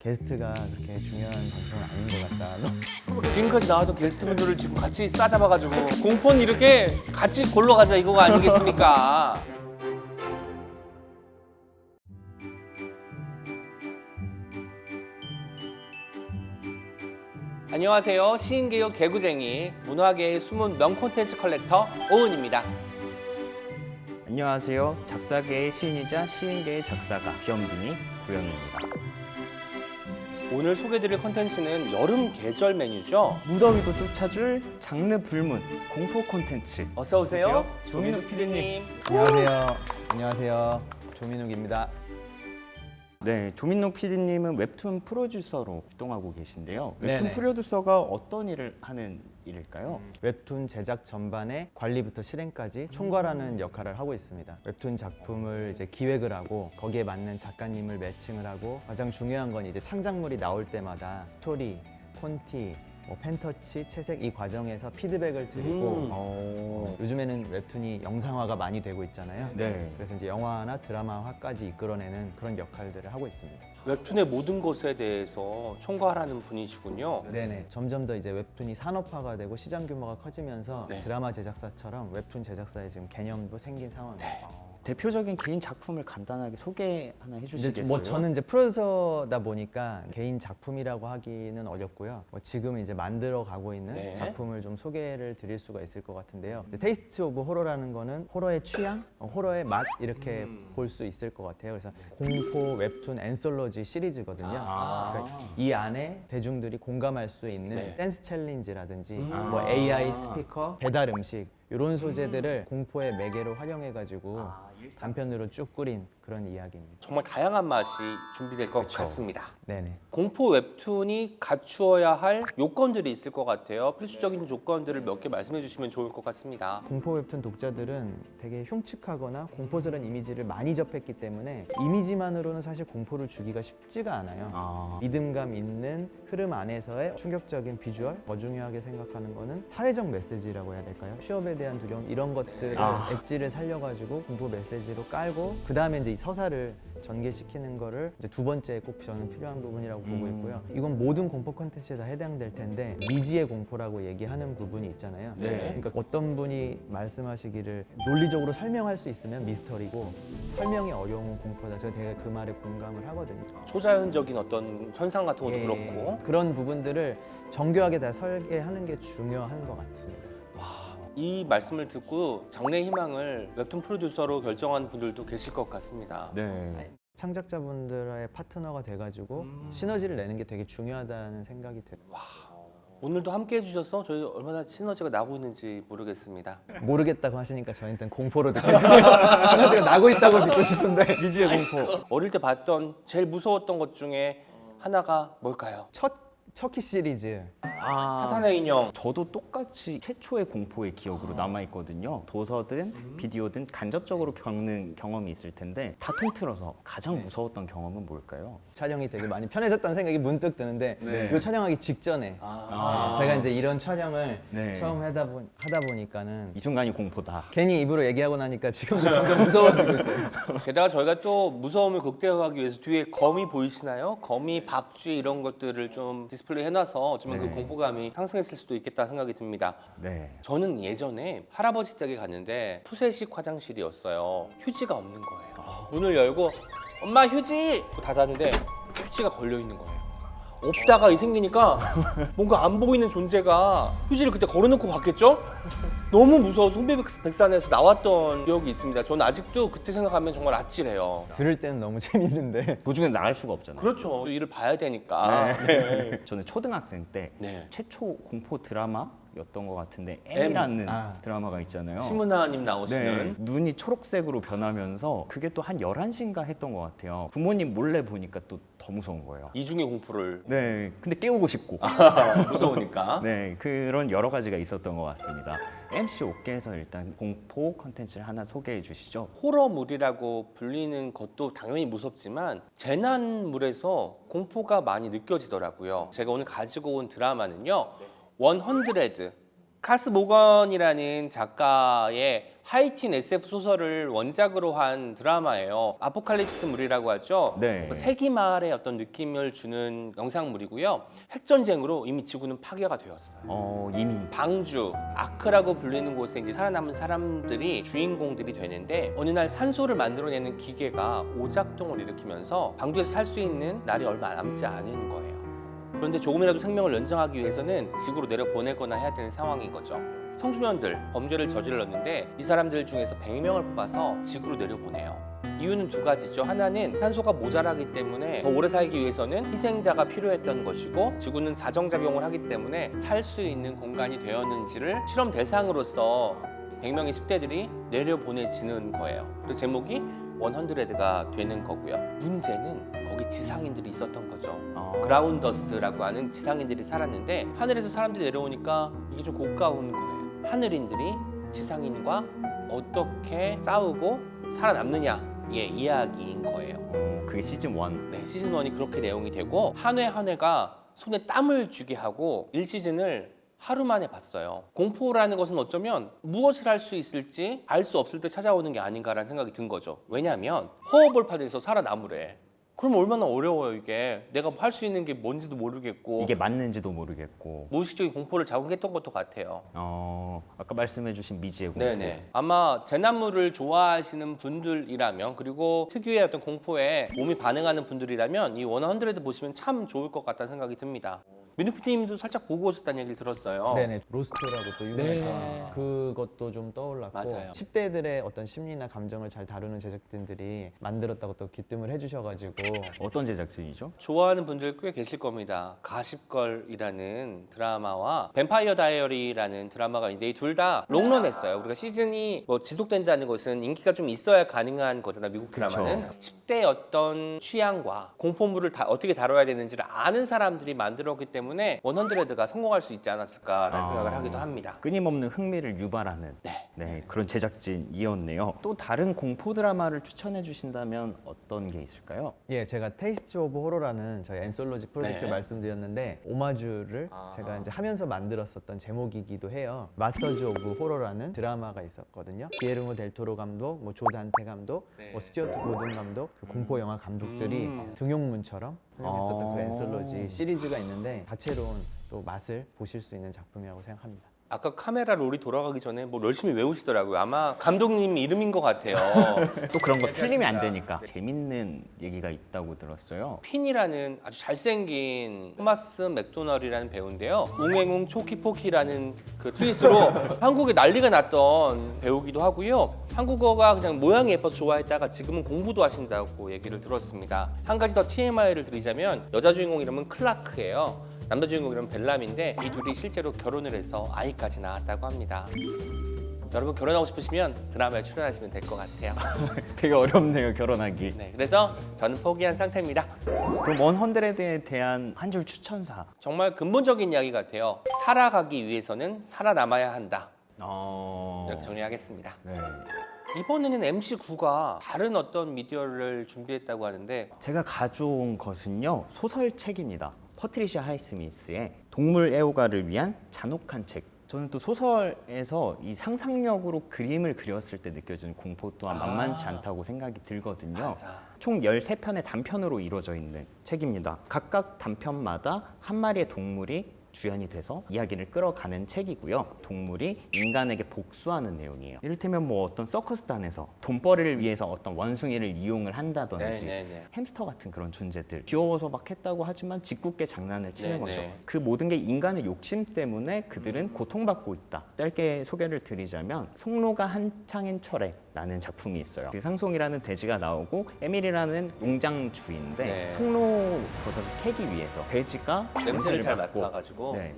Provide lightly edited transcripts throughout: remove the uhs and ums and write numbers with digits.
게스트가 그렇게 중요한 방송은 아닌 것 같다. 지금까지 나왔던 게스트분들을 지금 같이 싸잡아가지고 공포는 이렇게 같이 골러 가자 이거가 아니겠습니까? 안녕하세요. 시인개요 개구쟁이 문화계의 숨은 명 콘텐츠 컬렉터 오은입니다. 안녕하세요. 작사계의 시인이자 시인계의 작사가 귀염둥이 구영입니다. 오늘 소개드릴 콘텐츠는 여름 계절 메뉴죠. 무더위도 쫓아줄 장르 불문 공포 콘텐츠. 어서 오세요. 조민욱 PD님. 안녕하세요. 안녕하세요. 조민욱입니다. 네, 조민욱 PD님은 웹툰 프로듀서로 활동하고 계신데요. 웹툰 네네. 프로듀서가 어떤 일을 하는 일일까요? 웹툰 제작 전반의 관리부터 실행까지 총괄하는 역할을 하고 있습니다. 웹툰 작품을 이제 기획을 하고 거기에 맞는 작가님을 매칭을 하고 가장 중요한 건 이제 창작물이 나올 때마다 스토리, 콘티, 펜터치, 채색 이 과정에서 피드백을 드리고 요즘에는 웹툰이 영상화가 많이 되고 있잖아요. 네. 그래서 이제 영화나 드라마화까지 이끌어내는 그런 역할들을 하고 있습니다. 웹툰의 모든 것에 대해서 총괄하는 분이시군요. 네네. 점점 더 이제 웹툰이 산업화가 되고 시장 규모가 커지면서 네. 드라마 제작사처럼 웹툰 제작사의 지금 개념도 생긴 상황입니다. 대표적인 개인 작품을 간단하게 소개 하나 이제 해주시겠어요? 저는 이제 프로듀서다 보니까 개인 작품이라고 하기는 어렵고요. 지금 이제 만들어 가고 있는 네. 작품을 좀 소개를 드릴 수가 있을 것 같은데요. 이제 테이스트 오브 호러라는 거는 호러의 취향, 호러의 맛 이렇게 볼 수 있을 것 같아요. 그래서 공포 웹툰 앤솔로지 시리즈거든요. 그러니까 이 안에 대중들이 공감할 수 있는 네. 댄스 챌린지라든지 뭐 AI 스피커, 배달 음식 이런 소재들을 공포의 매개로 활용해가지고 단편으로 쭉 꾸린 그런 이야기입니다. 정말 다양한 맛이 준비될 것 같습니다. 네네. 공포 웹툰이 갖추어야 할 요건들이 있을 것 같아요. 필수적인 조건들을 몇 개 말씀해 주시면 좋을 것 같습니다. 공포 웹툰 독자들은 되게 흉측하거나 공포스러운 이미지를 많이 접했기 때문에 이미지만으로는 사실 공포를 주기가 쉽지가 않아요. 믿음감 있는 흐름 안에서의 충격적인 비주얼, 더 중요하게 생각하는 거는 사회적 메시지라고 해야 될까요? 취업에 대한 두려움 이런 것들을 엣지를 살려가지고 공포 메시지로 깔고 그 다음에 이제 이 서사를 전개시키는 거를 이제 두 번째 꼭 저는 필요한 부분이라고 보고 있고요. 이건 모든 공포 콘텐츠에 다 해당될 텐데 미지의 공포라고 얘기하는 부분이 있잖아요. 네. 그러니까 어떤 분이 말씀하시기를 논리적으로 설명할 수 있으면 미스터리고 설명이 어려운 공포다. 제가 되게 그 말에 공감을 하거든요. 초자연적인 어떤 현상 같은 것도 예, 그렇고 그런 부분들을 정교하게 다 설계하는 게 중요한 것 같습니다. 이 말씀을 듣고 장래 희망을 웹툰 프로듀서로 결정한 분들도 계실 것 같습니다. 네. 창작자분들의 파트너가 돼가지고 시너지를 내는 게 되게 중요하다는 생각이 들어요. 오늘도 함께 해주셔서 저희 얼마나 시너지가 나고 있는지 모르겠습니다. 모르겠다고 하시니까 저희한테는 공포로 느껴지네요. 시너지가 나고 있다고 듣고 싶은데 미지의 공포. 어릴 때 봤던 제일 무서웠던 것 중에 하나가 뭘까요? 첫 척키 시리즈 사탄의 인형. 저도 똑같이 최초의 공포의 기억으로 남아있거든요. 도서든 비디오든 간접적으로 겪는 경험이 있을 텐데 다 통틀어서 가장 무서웠던 경험은 뭘까요? 촬영이 되게 많이 편해졌다는 생각이 문득 드는데 네. 이거 촬영하기 직전에 제가 이제 이런 촬영을 네. 처음 하다 보니까는 이 순간이 공포다. 괜히 입으로 얘기하고 나니까 지금도 점점 무서워지고 있어요. 게다가 저희가 또 무서움을 극대화하기 위해서 뒤에 거미 보이시나요? 거미, 박쥐 이런 것들을 좀 디스플레이 해놔서 좀 그 네. 공포감이 상승했을 수도 있겠다 생각이 듭니다. 네. 저는 예전에 할아버지 댁에 갔는데 푸세식 화장실이었어요. 휴지가 없는 거예요. 문을 열고 엄마 휴지! 닫았는데 휴지가 걸려 있는 거예요. 없다가 생기니까 뭔가 안 보이는 존재가 휴지를 그때 걸어놓고 갔겠죠? 너무 무서워서 송배백산에서 나왔던 기억이 있습니다. 저는 아직도 그때 생각하면 정말 아찔해요. 들을 때는 너무 재밌는데 도중에 나갈 수가 없잖아요. 그렇죠. 일을 봐야 되니까. 네. 저는 초등학생 때 네. 최초 공포 드라마였던 것 같은데 M. M이라는 드라마가 있잖아요. 심은하님 네, 나오시는. 눈이 초록색으로 변하면서 그게 또 한 11시인가 했던 것 같아요. 부모님 몰래 보니까 또 더 무서운 거예요. 이중의 공포를 네, 근데 깨우고 싶고. 무서우니까. 네, 그런 여러 가지가 있었던 것 같습니다. MC 업계에서 일단 공포 컨텐츠를 하나 소개해 주시죠. 호러물이라고 불리는 것도 당연히 무섭지만 재난물에서 공포가 많이 느껴지더라고요. 제가 오늘 가지고 온 드라마는요. 100 카스 모건이라는 작가의 하이틴 SF 소설을 원작으로 한 드라마예요. 아포칼립스물이라고 하죠. 네. 세기말의 어떤 느낌을 주는 영상물이고요. 핵전쟁으로 이미 지구는 파괴가 되었어요. 이미. 방주, 아크라고 불리는 곳에 이제 살아남은 사람들이 주인공들이 되는데 어느 날 산소를 만들어내는 기계가 오작동을 일으키면서 방주에서 살 수 있는 날이 얼마 남지 않은 거예요. 그런데 조금이라도 생명을 연장하기 위해서는 지구로 내려보내거나 해야 되는 상황인 거죠. 청소년들, 범죄를 저질렀는데 이 사람들 중에서 100명을 뽑아서 지구로 내려보내요. 이유는 두 가지죠. 하나는 산소가 모자라기 때문에 더 오래 살기 위해서는 희생자가 필요했던 것이고, 지구는 자정작용을 하기 때문에 살 수 있는 공간이 되었는지를 실험 대상으로서 100명의 10대들이 내려보내지는 거예요. 그래서 제목이 100가 되는 거고요. 문제는 거기 지상인들이 있었던 거죠. 그라운더스라고 하는 지상인들이 살았는데 하늘에서 사람들이 내려오니까 이게 좀 고가운 거예요. 하늘인들이 지상인과 어떻게 싸우고 살아남느냐의 이야기인 거예요. 그게 시즌 1. 네, 시즌 1이 그렇게 내용이 되고 한 회 한 회가 손에 땀을 쥐게 하고 1시즌을 하루 만에 봤어요. 공포라는 것은 어쩌면 무엇을 할 수 있을지 알 수 없을 때 찾아오는 게 아닌가라는 생각이 든 거죠. 왜냐하면 허허벌판에서 살아남으래. 그럼 얼마나 어려워요 이게. 내가 할 수 있는 게 뭔지도 모르겠고 이게 맞는지도 모르겠고. 무의식적인 공포를 자극했던 것도 같아요. 아까 말씀해주신 미지의 공포. 네네. 아마 대나무를 좋아하시는 분들이라면, 그리고 특유의 어떤 공포에 몸이 반응하는 분들이라면 이 100 보시면 참 좋을 것 같다는 생각이 듭니다. 민우 PD님도 살짝 보고 오셨다는 얘기를 들었어요. 네네. 로스트라고 또 유명했던 네. 그것도 좀 떠올랐고, 맞아요. 10대들의 어떤 심리나 감정을 잘 다루는 제작진들이 만들었다고 또 기뜸을 해주셔가지고. 어떤 제작진이죠? 좋아하는 분들 꽤 계실 겁니다. 가십걸이라는 드라마와 뱀파이어 다이어리라는 드라마가 있는데 이 둘 다 롱런했어요. 우리가 시즌이 뭐 지속된다는 것은 인기가 좀 있어야 가능한 거잖아, 미국 드라마는. 10대의 어떤 취향과 공포물을 어떻게 다뤄야 되는지를 아는 사람들이 만들었기 때문에 100가 성공할 수 있지 않았을까라는 생각을 하기도 합니다. 끊임없는 흥미를 유발하는 네. 그런 제작진이었네요. 또 다른 공포 드라마를 추천해 주신다면 어떤 게 있을까요? 예, 제가 테이스트 오브 호러라는 저희 앤솔로지 프로젝트 네. 말씀드렸는데 오마주를 제가 이제 하면서 만들었었던 제목이기도 해요. 마스터즈 오브 호러라는 드라마가 있었거든요. 기에르모 델 토로 감독, 조 단테 감독, 네. 스튜어트 고든 감독, 그 공포 영화 감독들이 등용문처럼 했었던 그 앤솔로지 시리즈가 있는데 다채로운 또 맛을 보실 수 있는 작품이라고 생각합니다. 아까 카메라 롤이 돌아가기 전에 뭐 열심히 외우시더라고요. 아마 감독님 이름인 것 같아요. 또 그런 거 틀리면 안 네. 되니까. 재밌는 얘기가 있다고 들었어요. 핀이라는 아주 잘생긴 토마스 맥도널이라는 배우인데요. 웅행웅 초키포키라는 그 트윗으로 한국에 난리가 났던 배우기도 하고요. 한국어가 그냥 모양이 예뻐서 좋아했다가 지금은 공부도 하신다고 얘기를 들었습니다. 한 가지 더 TMI를 드리자면 여자 주인공 이름은 클라크예요. 남자 주인공 이름은 벨람인데 이 둘이 실제로 결혼을 해서 아이까지 낳았다고 합니다. 여러분 결혼하고 싶으시면 드라마에 출연하시면 될 것 같아요. 되게 어렵네요, 결혼하기. 네, 그래서 저는 포기한 상태입니다. 그럼 100에 대한 한 줄 추천사. 정말 근본적인 이야기 같아요. 살아가기 위해서는 살아남아야 한다. 이렇게 정리하겠습니다. 네. 이번에는 MC9가 다른 어떤 미디어를 준비했다고 하는데 제가 가져온 것은요, 소설책입니다. 퍼트리샤 하이스미스의 동물 애호가를 위한 잔혹한 책. 저는 또 소설에서 이 상상력으로 그림을 그렸을 때 느껴지는 공포 또한 만만치 않다고 생각이 들거든요. 맞아. 총 13편의 단편으로 이루어져 있는 책입니다. 각각 단편마다 한 마리의 동물이 주연이 돼서 이야기를 끌어가는 책이고요. 동물이 인간에게 복수하는 내용이에요. 이를테면 뭐 어떤 서커스단에서 돈벌이를 위해서 어떤 원숭이를 이용을 한다든지 네네네. 햄스터 같은 그런 존재들, 귀여워서 막 했다고 하지만 짓궂게 장난을 치는 네네. 거죠. 그 모든 게 인간의 욕심 때문에 그들은 고통받고 있다. 짧게 소개를 드리자면 송로가 한창인 철에 라는 작품이 있어요. 그 상송이라는 돼지가 나오고 에밀이라는 농장주인데 네. 송로버섯을 캐기 위해서 돼지가 냄새를 잘 맡고 맡아가지고 네.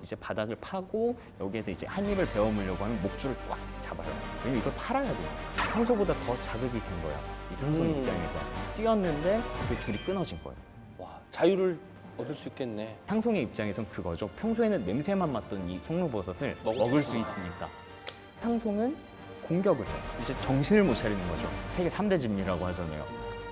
이제 바닥을 파고 여기에서 이제 한 입을 베어물려고 하면 목줄을 꽉 잡아요. 왜냐면 이걸 팔아야 돼요. 평소보다 더 자극이 된 거야. 이 상송 입장에서 뛰었는데 그 줄이 끊어진 거예요. 와, 자유를 얻을 수 있겠네. 상송의 입장에선 그거죠. 평소에는 냄새만 맡던 이 송로버섯을 먹을 수 있으니까. 상송은 공격을 해요. 이제 정신을 못 차리는 거죠. 세계 3대 진리라고 하잖아요.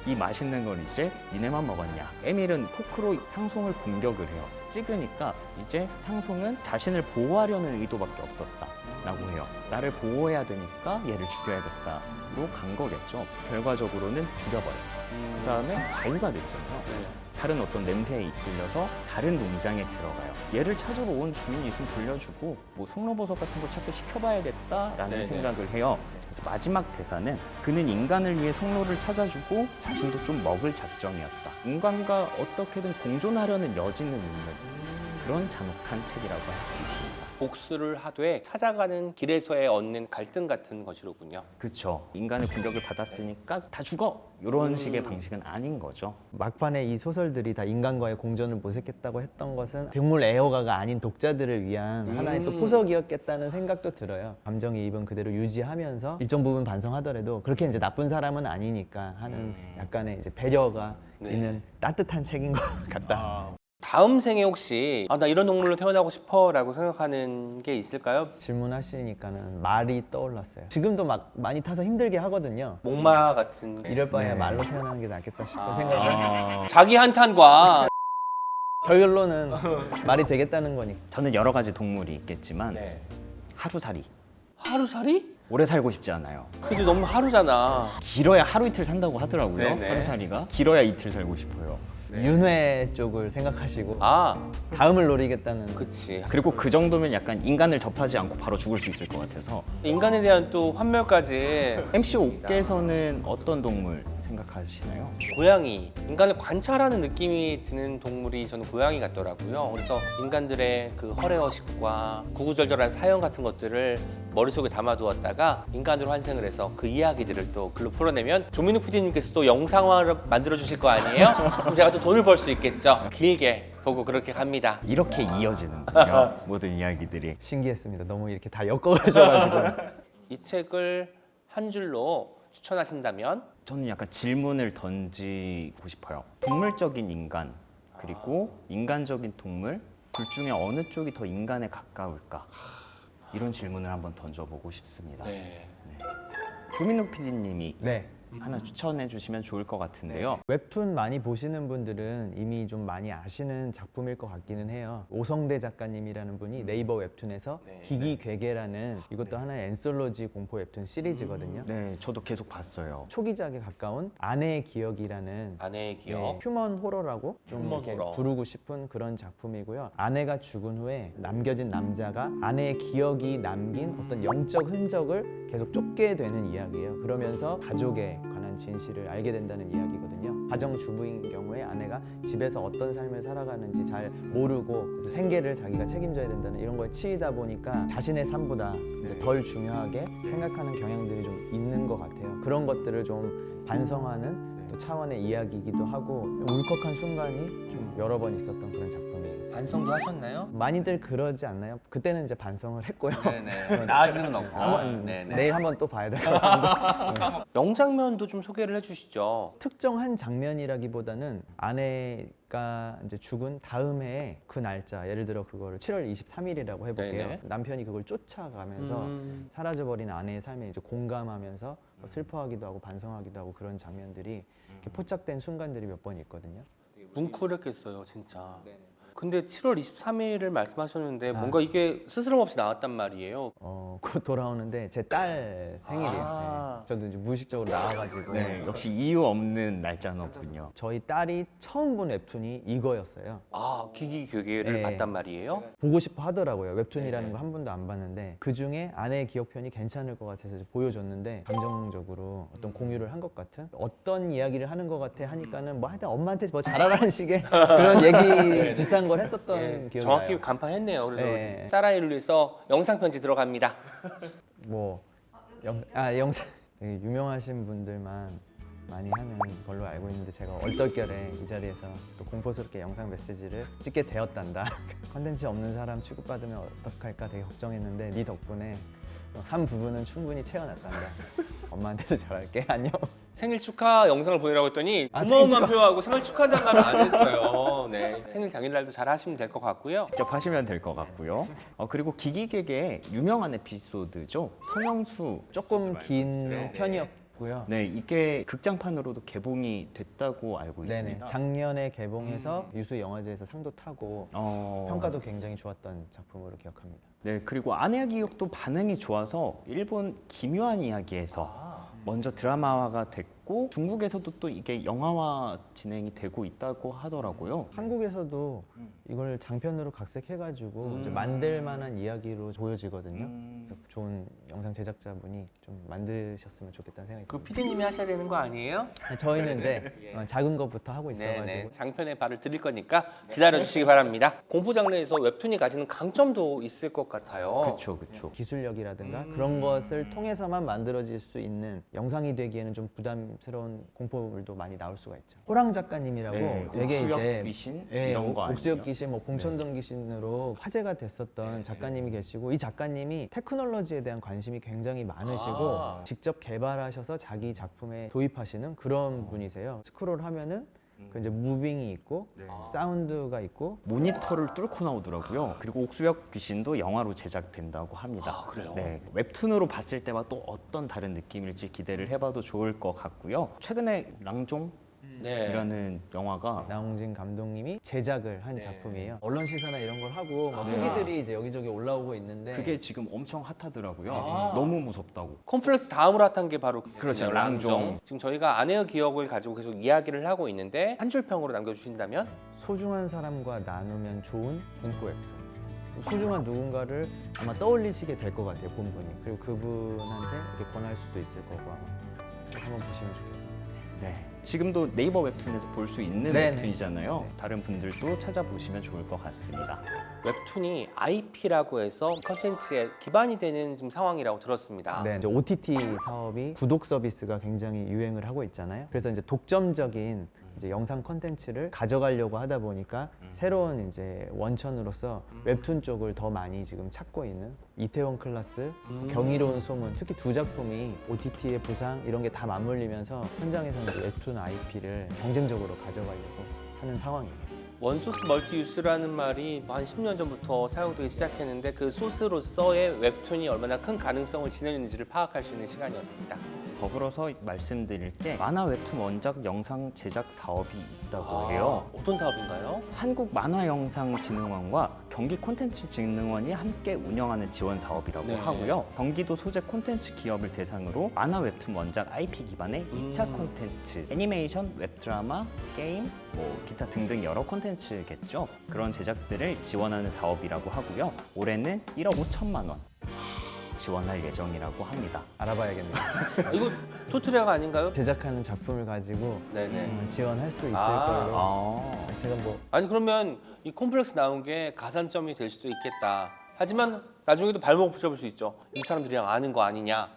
이 맛있는 걸 이제 니네만 먹었냐. 에밀은 포크로 상송을 공격을 해요. 찍으니까 이제 상송은 자신을 보호하려는 의도밖에 없었다라고 해요. 나를 보호해야 되니까 얘를 죽여야겠다로 간 거겠죠. 결과적으로는 죽여버려요. 그 다음에 자유가 됐잖아요. 다른 어떤 냄새에 이끌려서 다른 농장에 들어가요. 얘를 찾으러 온 주인이 있으면 돌려주고 뭐 송로버섯 같은 거 찾기 시켜봐야겠다라는 네네. 생각을 해요. 그래서 마지막 대사는 그는 인간을 위해 송로를 찾아주고 자신도 좀 먹을 작정이었다. 인간과 어떻게든 공존하려는 여지는 있는 그런 잔혹한 책이라고 할 수 있습니다. 복수를 하되 찾아가는 길에서의 얻는 갈등 같은 것이로군요. 그렇죠. 인간의 공격을 받았으니까 다 죽어. 이런 식의 방식은 아닌 거죠. 막판에 이 소설들이 다 인간과의 공존을 모색했다고 했던 것은 동물 애호가가 아닌 독자들을 위한 하나의 또 포석이었겠다는 생각도 들어요. 감정이입은 그대로 유지하면서 일정 부분 반성하더라도 그렇게 이제 나쁜 사람은 아니니까 하는 약간의 이제 배려가 네. 있는 따뜻한 책인 것 같다. 다음 생에 혹시 나 이런 동물로 태어나고 싶어라고 생각하는 게 있을까요? 질문하시니까는 말이 떠올랐어요. 지금도 막 많이 타서 힘들게 하거든요. 목마 같은 이럴 바에야 네. 말로 태어나는 게 낫겠다 싶은 생각을 자기 한탄과 결론은 말이 되겠다는 거니까. 저는 여러 가지 동물이 있겠지만 네. 하루살이. 하루살이? 오래 살고 싶지 않아요. 그래도 너무 하루잖아. 길어야 하루 이틀 산다고 하더라고요. 네네. 하루살이가 길어야 이틀 살고 싶어요. 윤회 쪽을 생각하시고 아, 다음을 노리겠다는. 그치. 그리고 그 정도면 약간 인간을 접하지 않고 바로 죽을 수 있을 것 같아서. 인간에 대한 또 환멸까지. MC 옥께서는 어떤 동물 생각하시나요? 고양이, 인간을 관찰하는 느낌이 드는 동물이 저는 고양이 같더라고요. 그래서 인간들의 그 허례허식과 구구절절한 사연 같은 것들을 머릿속에 담아두었다가 인간으로 환생을 해서 그 이야기들을 또 글로 풀어내면 조민욱 PD님께서 또 영상화를 만들어 주실 거 아니에요? 그럼 제가 또 돈을 벌 수 있겠죠. 길게 보고 그렇게 갑니다. 이렇게 이어지는군요. 모든 이야기들이. 신기했습니다. 너무 이렇게 다 엮어가셔가지고. 이 책을 한 줄로 추천하신다면? 저는 약간 질문을 던지고 싶어요. 동물적인 인간 그리고 인간적인 동물 둘 중에 어느 쪽이 더 인간에 가까울까? 이런 질문을 한번 던져보고 싶습니다. 네. 조민욱 PD님이 네. 하나 추천해 주시면 좋을 것 같은데요. 웹툰 많이 보시는 분들은 이미 좀 많이 아시는 작품일 것 같기는 해요. 오성대 작가님이라는 분이 네이버 웹툰에서 네. 기기괴계라는 이것도 하나의 앤솔로지 공포 웹툰 시리즈거든요. 네, 저도 계속 봤어요. 초기작에 가까운 아내의 기억이라는 아내의 기억. 네, 휴먼 호러라고 좀 휴먼 이렇게 호러. 부르고 싶은 그런 작품이고요. 아내가 죽은 후에 남겨진 남자가 아내의 기억이 남긴 어떤 영적 흔적을 계속 쫓게 되는 이야기예요. 그러면서 가족에 관한 진실을 알게 된다는 이야기거든요. 가정주부인 경우에 아내가 집에서 어떤 삶을 살아가는지 잘 모르고 그래서 생계를 자기가 책임져야 된다는 이런 거에 치이다 보니까 자신의 삶보다 이제 덜 중요하게 생각하는 경향들이 좀 있는 것 같아요. 그런 것들을 좀 반성하는 또 차원의 이야기이기도 하고 울컥한 순간이 좀 여러 번 있었던 그런 작품이에요. 반성도 하셨나요? 많이들 그러지 않나요? 그때는 이제 반성을 했고요. 네네. 나아지는 없고. 한번 네네. 내일 한번 또 봐야 될 것 같습니다. 영장면도 좀 소개를 해주시죠. 특정한 장면이라기보다는 아내가 이제 죽은 다음 해에 그 날짜, 예를 들어 그거를 7월 23일이라고 해볼게요. 네네. 남편이 그걸 쫓아가면서 사라져버린 아내의 삶에 이제 공감하면서 뭐 슬퍼하기도 하고 반성하기도 하고 그런 장면들이 이렇게 포착된 순간들이 몇 번 있거든요. 뭉클했겠어요, 진짜. 근데 7월 23일을 말씀하셨는데 뭔가 이게 스스럼 없이 나왔단 말이에요. 곧 돌아오는데 제 딸 생일이에요. 아. 네. 저도 이제 무의식적으로 나와가지고 네, 역시 이유 없는 날짜는 없군요. 저희 딸이 처음 본 웹툰이 이거였어요. 아, 기기괴계를 네. 봤단 말이에요? 보고 싶어 하더라고요. 웹툰이라는 네. 걸 한 번도 안 봤는데 그 중에 아내의 기억편이 괜찮을 것 같아서 이제 보여줬는데 감정적으로 어떤 공유를 한 것 같은 어떤 이야기를 하는 것 같아 하니까는 뭐 하여튼 엄마한테 뭐 잘하라는 식의 그런 얘기 비슷한 걸 했었던 네, 기억이 정확히 나요. 간파했네요. 그래서 네. 사라이를 위해서 영상 편지 들어갑니다. 뭐 영상 되게 유명하신 분들만 많이 하는 걸로 알고 있는데 제가 얼떨결에 이 자리에서 또 공포스럽게 영상 메시지를 찍게 되었단다. 컨텐츠 없는 사람 취급받으면 어떡할까 되게 걱정했는데 네 덕분에 한 부분은 충분히 채워놨단다. 엄마한테도 잘할게. 안녕. 생일 축하 영상을 보내라고 했더니 아, 고마움만 생일 축하. 표하고 생일 축하한다는 말을 안 했어요. 네, 생일 당일날도 잘 하시면 될 것 같고요. 직접 하시면 될 것 같고요. 그리고 기기계의 유명한 에피소드죠. 성형수 조금 긴 네. 편이었고 봤고요. 네, 이게 극장판으로도 개봉이 됐다고 알고 네네. 있습니다. 작년에 개봉해서 유수 영화제에서 상도 타고 어, 평가도 굉장히 좋았던 작품으로 기억합니다. 네, 그리고 아내의 기억도 반응이 좋아서 일본 기묘한 이야기에서 먼저 드라마화가 됐고 중국에서도 또 이게 영화화 진행이 되고 있다고 하더라고요. 한국에서도 이걸 장편으로 각색해가지고 이제 만들 만한 이야기로 보여지거든요. 그래서 좋은 영상 제작자분이 좀 만드셨으면 좋겠다는 생각이 그 듭니다. 피디님이 하셔야 되는 거 아니에요? 저희는 이제 작은 것부터 하고 네네. 있어가지고 장편에 발을 들일 거니까 기다려 주시기 바랍니다. 공포 장르에서 웹툰이 가지는 강점도 있을 것 같아요. 그렇죠, 그렇죠. 기술력이라든가 그런 것을 통해서만 만들어질 수 있는 영상이 되기에는 좀 부담스러운 공포물도 많이 나올 수가 있죠. 호랑 작가님이라고 네, 되게 옥수역 이제 귀신 예, 이런 거 옥수역 아니에요? 귀신, 뭐 봉천동 귀신으로 화제가 됐었던 작가님이 계시고 이 작가님이 테크놀로지에 대한 관심이 굉장히 많으시고 직접 개발하셔서 자기 작품에 도입하시는 그런 분이세요. 스크롤 하면은 그 이제 무빙이 있고 사운드가 있고 모니터를 뚫고 나오더라고요. 그리고 옥수역 귀신도 영화로 제작된다고 합니다. 아, 그래요? 네, 웹툰으로 봤을 때와 또 어떤 다른 느낌일지 기대를 해봐도 좋을 것 같고요. 최근에 랑종 네. 이라는 영화가 나홍진 감독님이 제작을 한 네. 작품이에요. 언론 시사나 이런 걸 하고 막 후기들이 이제 여기저기 올라오고 있는데 그게 지금 엄청 핫하더라고요. 아. 너무 무섭다고. 컴플렉스 다음으로 핫한 게 바로 그렇죠, 랑종. 랑종. 지금 저희가 아내의 기억을 가지고 계속 이야기를 하고 있는데 한 줄 평으로 남겨주신다면? 소중한 사람과 나누면 좋은 공포 웹툰. 소중한 누군가를 아마 떠올리시게 될 것 같아요, 본분이. 그리고 그분한테 이렇게 권할 수도 있을 거고 아마 한번 보시면 좋겠습니다. 네. 지금도 네이버 웹툰에서 볼 수 있는 네네. 웹툰이잖아요. 다른 분들도 찾아보시면 좋을 것 같습니다. 웹툰이 IP라고 해서 컨텐츠에 기반이 되는 지금 상황이라고 들었습니다. 네, 이제 OTT 사업이 구독 서비스가 굉장히 유행을 하고 있잖아요. 그래서 이제 독점적인 이제 영상 콘텐츠를 가져가려고 하다 보니까 새로운 이제 원천으로서 웹툰 쪽을 더 많이 지금 찾고 있는 이태원 클라스, 경이로운 소문, 특히 두 작품이 OTT의 부상 이런 게 다 맞물리면서 현장에서는 이제 웹툰 IP를 경쟁적으로 가져가려고 하는 상황이에요. 원소스 멀티유스라는 말이 한 10년 전부터 사용되기 시작했는데 그 소스로서의 웹툰이 얼마나 큰 가능성을 지녔는지를 파악할 수 있는 시간이었습니다. 더불어서 말씀드릴 게 만화 웹툰 원작 영상 제작 사업이 있다고 해요. 어떤 사업인가요? 한국만화영상진흥원과 경기콘텐츠진흥원이 함께 운영하는 지원 사업이라고 네. 하고요. 경기도 소재 콘텐츠 기업을 대상으로 만화 웹툰 원작 IP 기반의 2차 콘텐츠, 애니메이션, 웹드라마, 게임, 뭐 기타 등등 여러 콘텐츠겠죠. 그런 제작들을 지원하는 사업이라고 하고요. 올해는 1억 5천만 원 지원할 예정이라고 합니다. 알아봐야겠네요. 이거 토트랙 아닌가요? 제작하는 작품을 가지고 네네. 지원할 수 있을 아. 걸로 제가 뭐 아니 그러면 이 콤플렉스 나온 게 가산점이 될 수도 있겠다. 하지만 나중에도 발목 붙여볼 수 있죠. 이 사람들이랑 아는 거 아니냐.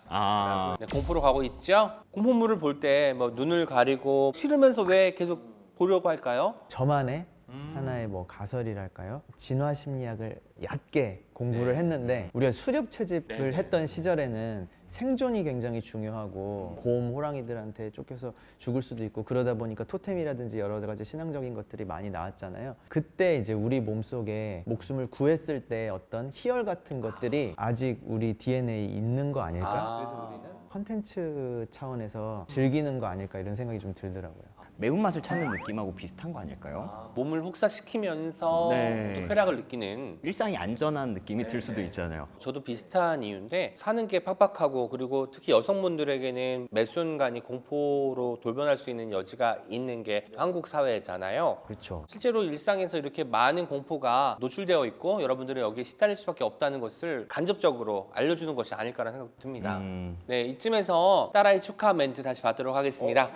네, 공포로 가고 있죠. 공포물을 볼 때 뭐 눈을 가리고 싫으면서 왜 계속 보려고 할까요? 저만의 하나의 뭐 가설이랄까요? 진화 심리학을 얕게 공부를 했는데 우리가 수렵 채집을 네네. 했던 시절에는 생존이 굉장히 중요하고 곰, 호랑이들한테 쫓겨서 죽을 수도 있고 그러다 보니까 토템이라든지 여러 가지 신앙적인 것들이 많이 나왔잖아요. 그때 이제 우리 몸속에 목숨을 구했을 때 어떤 희열 같은 것들이 아직 우리 DNA에 있는 거 아닐까? 그래서 우리는 컨텐츠 차원에서 즐기는 거 아닐까 이런 생각이 좀 들더라고요. 매운맛을 찾는 느낌하고 비슷한 거 아닐까요? 몸을 혹사시키면서 네. 또 쾌락을 느끼는. 일상이 안전한 느낌이 들 수도 있잖아요. 저도 비슷한 이유인데 사는 게 팍팍하고 그리고 특히 여성분들에게는 매 순간이 공포로 돌변할 수 있는 여지가 있는 게 한국 사회잖아요. 그렇죠. 실제로 일상에서 이렇게 많은 공포가 노출되어 있고 여러분들은 여기에 시달릴 수밖에 없다는 것을 간접적으로 알려주는 것이 아닐까라는 생각이 듭니다. 네, 이쯤에서 딸아이 축하 멘트 다시 받도록 하겠습니다.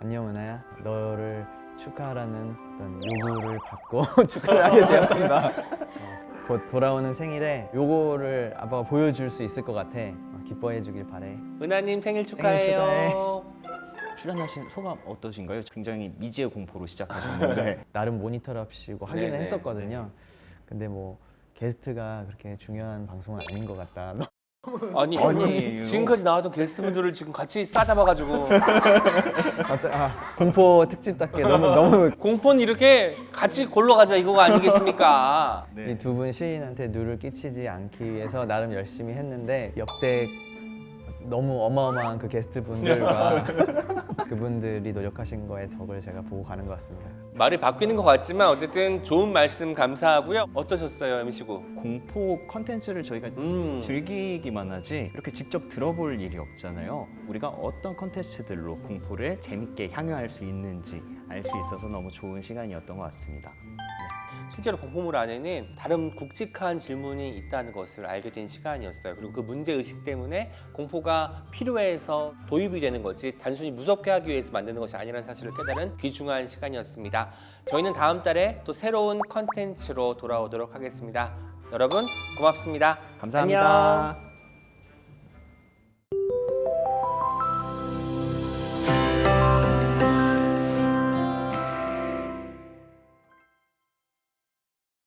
안녕 은하야, 너를 축하하라는 어떤 요구를 받고 축하를 하게 되었습니다. 곧 돌아오는 생일에 요거를 아빠가 보여줄 수 있을 것 같아. 기뻐해 주길 바래. 은하님 생일 축하해요. 출연하신 소감 어떠신가요? 굉장히 미지의 공포로 시작하셨는데 나름 모니터랍시고 하기는 네네. 했었거든요. 근데 뭐 게스트가 그렇게 중요한 방송은 아닌 것 같다. 아니 아니에요. 지금까지 나왔던 게스트분들을 지금 같이 싸잡아가지고 공포 특집답게 너무 공포는 이렇게 같이 골러 가자 이거가 아니겠습니까? 네. 이 두 분 시인한테 누를 끼치지 않기 위해서 나름 열심히 했는데 역대 너무 어마어마한 그 게스트 분들과 그분들이 노력하신 거에 덕을 제가 보고 가는 것 같습니다. 말이 바뀌는 것 같지만 어쨌든 좋은 말씀 감사하고요. 어떠셨어요, MC구? 공포 컨텐츠를 저희가 즐기기만 하지 이렇게 직접 들어볼 일이 없잖아요. 우리가 어떤 컨텐츠들로 공포를 재밌게 향유할 수 있는지 알 수 있어서 너무 좋은 시간이었던 것 같습니다. 실제로 공포물 안에는 다른 굵직한 질문이 있다는 것을 알게 된 시간이었어요. 그리고 그 문제의식 때문에 공포가 필요해서 도입이 되는 거지 단순히 무섭게 하기 위해서 만드는 것이 아니라는 사실을 깨달은 귀중한 시간이었습니다. 저희는 다음 달에 또 새로운 컨텐츠로 돌아오도록 하겠습니다. 여러분 고맙습니다. 감사합니다. 안녕.